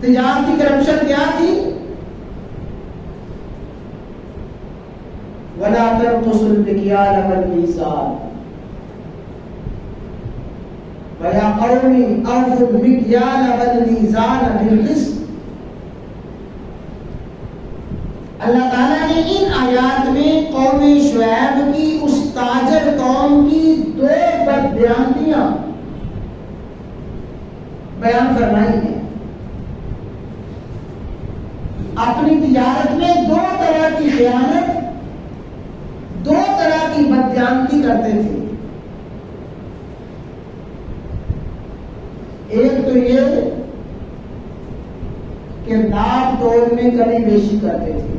تجارتی کرپشن کیا تھی؟ وَلَا تَنْقُصُوا الْمِكْيَالَ وَالْمِيزَانَ وَيَا قَوْمِ أَوْفُوا الْمِكْيَالَ وَالْمِيزَانَ بِالْقِسْطِ۔ اللہ تعالیٰ نے ان آیات میں قوم شعیب کی، اس تاجر قوم کی دو بددیانتیاں بیان فرمائی ہیں۔ اپنی تجارت میں دو طرح کی خیانت، دو طرح کی بددیانتی کرتے تھے۔ ایک تو یہ کہ ناپ تول میں کمی بیشی کرتے تھے۔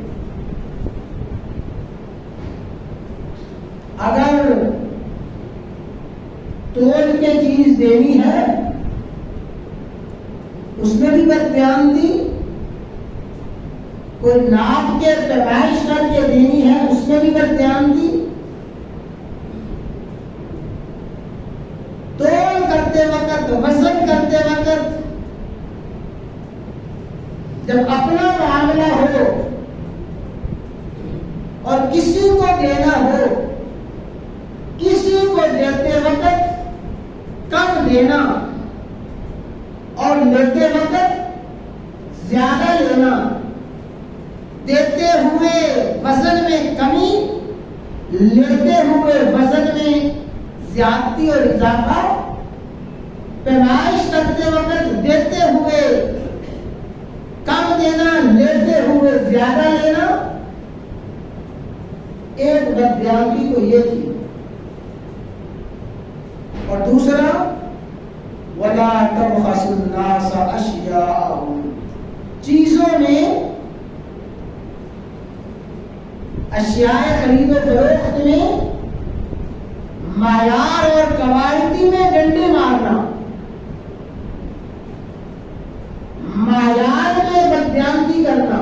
اگر تول کے چیز دینی ہے اس میں بھی بددیانتی، کوئی ناپ کے پیمائش کر کے دینی ہے اس میں بھی بددیانتی، تول کرتے وقت، وزن کرتے وقت جب اپنا معاملہ ہو اور کسی کو دینا ہو، کسی کو دیتے وقت کم دینا اور لیتے وقت زیادہ لینا، دیتے ہوئے وزن میں کمی، لیتے ہوئے وزن میں زیادتی اور اضافہ، پیمائش کرتے وقت دیتے ہوئے کم دینا، لیتے ہوئے زیادہ لینا، ایک بددیانتی تو یہ تھی۔ اور دوسرا وَلَا تَبْخَسُوا النَّاسَ أَشْيَاءَهُمْ، چیزوں میں، اشیاء خرید و فروخت میں معیار اور کوالٹی میں ڈنڈے مارنا، معیار میں بددیانتی کرنا،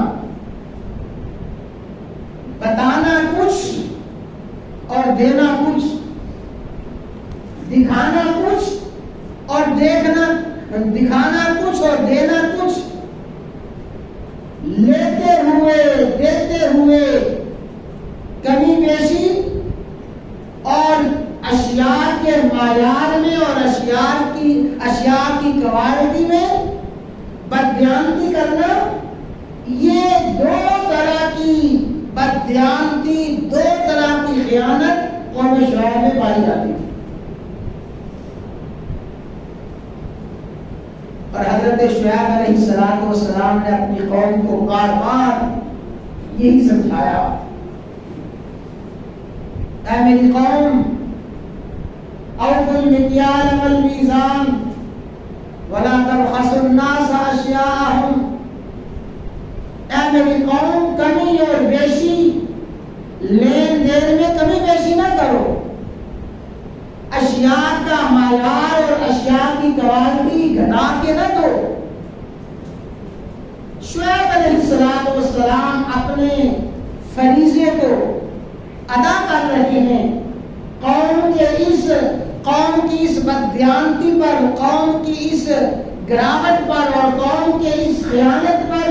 بتانا کچھ اور دینا کچھ، دکھانا کچھ اور دکھانا کچھ اور دینا کچھ، لیتے ہوئے دیتے ہوئے کمی بیشی، اور اشیاء کے معیار میں اور اشیاء کی کوالٹی میں بددیانتی کرنا، یہ دو طرح کی بددیانتی، دو طرح کی خیانت قوم شعیب میں پائی جاتی تھی۔ اور حضرت شعیب علیہ السلام نے اپنی قوم کو بار بار یہی سمجھایا، اے میری قوم اوفوا المکیال والمیزان ولا تبخسوا الناس اشیاءهم، اے میری قوم کمی اور بیشی، لین دین میں کمی بیشی نہ کرو، اشیاء کا معیار اور اشیاء کی کوالٹی گھٹا کے نہ دو۔ شعیب علیہ السلام اپنے فریضے کو ادا کر رہے ہیں، قوم کی اس بددیانتی پر، قوم کی اس گراوٹ پر اور قوم کے اس خیانت پر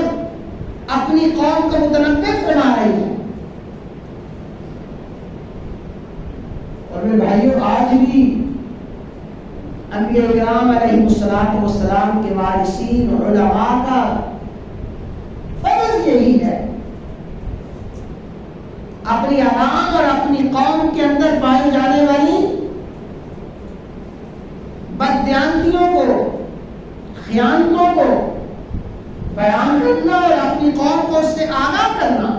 اپنی قوم کو متنبہ فرما رہے ہیں۔ اور میرے بھائیوں، آج بھی انبیاء کرام علیہ السلام کے وارثین علماء کا فرض یہی ہے، اپنی عوام اور اپنی قوم کے اندر پائی جانے والی بددیانتیوں کو، خیانتوں کو بیان کرنا اور اپنی قوم کو اس سے آگاہ کرنا۔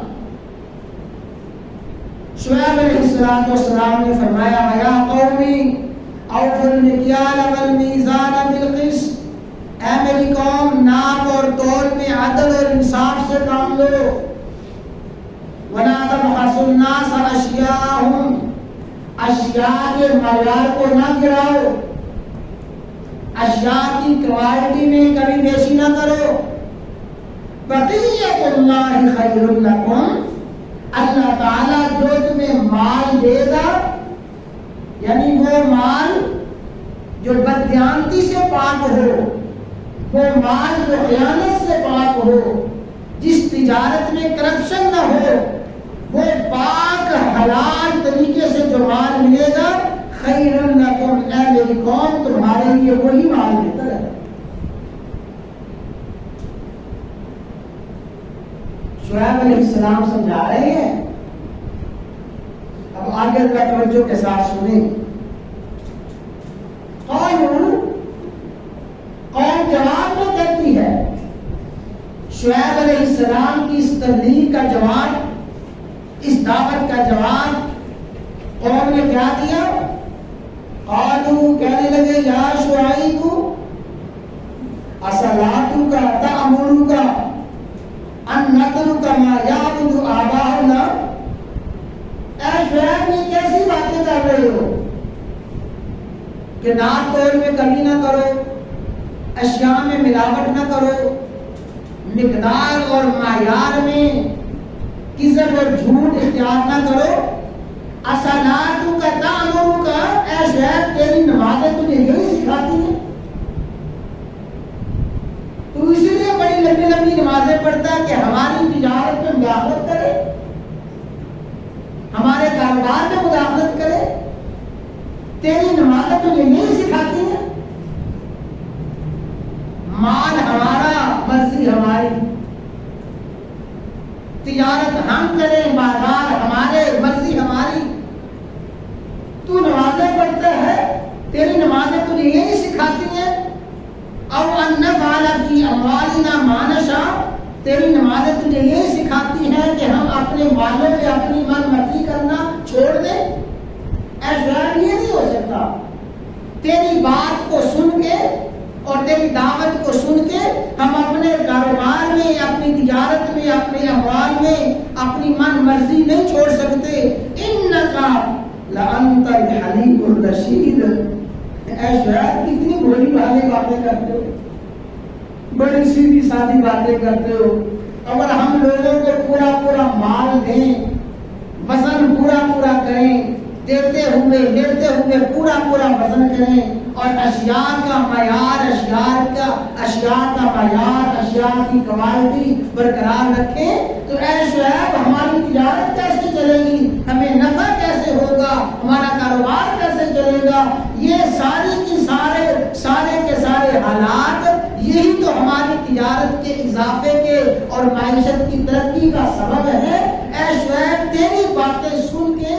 شعیب علیہ السلام نے فرمایا یا قومی اوفوا المکیال والمیزان بالقسط، اے میری قوم ناپ اور تول میں عدل اور انصاف سے کام لو، ولا تبخسوا الناس اشیاءهم، اشیاء کے معیار کو نہ گراؤ، اشیاء کی کوالٹی میں کمی بیشی نہ کرو، بقیت اللہ خیر لکم، اللہ تعالیٰ جو تمہیں مال دے گا، یعنی وہ مال جو بددیانتی سے پاک ہو، وہ مال جو خیانت سے تجارت میں کرپشن نہ ہو، وہ پاک حلال طریقے سے جو مال ملے گا، خیرن لکم، اے میری قوم تمہارے لیے وہی مال بہتر ہے۔ شعیب علیہ السلام سمجھا رہے ہیں، اب آگے کا توجہ کے ساتھ سنیں۔ قوم جواب میں کہتی ہے، شعیب علیہ السلام کی اس تبلیغ کا جواب، اس دعوت کا جواب قوم نے کیا دیا؟ قالوا، کہنے لگے، یا شعیب اصلاتک تأمرک ان نترک ما یعبد آباؤنا، اے شعیب یہ کیسی باتیں کر رہے ہو کہ ناپ تول میں کمی نہ کرو، اشیاء میں ملاوٹ نہ کرو، مقدار اور معیار میں کذب اور جھوٹ اختیار نہ کرو۔ اصلاتک تأمرک، اے شعیب تیری نمازیں تجھے یہی سکھاتی ہیں؟ تو اسی لیے بڑی لمبی لمبی نمازیں پڑھتا ہے کہ ہماری تجارت میں مداخلت کرے، ہمارے کاروبار میں مداخلت کرے؟ تیری نمازیں تجھے نہیں سکھاتی ہیں؟ مال ہمارا، مرضی ہماری، تجارت ہم کریں، بازار ہمارے، مرضی ہماری، تو نمازیں پڑھتا ہے، تیری نمازیں تجھے یہی سکھاتی ہیں؟ او ان نفعل فی اموالنا ما نشاء، تیری نمازیں تجھے یہی سکھاتی ہیں کہ ہم اپنے مالوں میں اپنی من مرضی کرنا چھوڑ دیں؟ ایسا یہ نہیں ہو سکتا۔ تیری بات کو سن کے اور تیری دعوت کو سن کے ہم اپنے کاروبار میں، اپنی تجارت میں، اپنے اموال میں اپنی من مرضی نہیں چھوڑ سکتے۔ انکا لانت الحلیم الرشید، اے شعیب کتنی بھولی بھالی باتیں کرتے ہو، بڑی سیدھی سادی باتیں کرتے ہو۔ اگر ہم لوگوں کو پورا پورا مال دیں، وزن پورا پورا کریں، دیتے ہوئے لیتے ہوئے پورا پورا وزن کریں، اور اشیاء کا معیار، اشیاء کا معیار، اشیاء کی کوالٹی برقرار رکھیں، تو اے شعیب ہماری تجارت کیسے چلے گی، ہمیں نفع کیسے ہوگا، ہمارا کاروبار کیسے چلے گا؟ یہ سارے کے سارے حالات یہی تو ہماری تجارت کے اضافے کے اور معیشت کی ترقی کا سبب ہے۔ اے شعیب تیری باتیں سن کے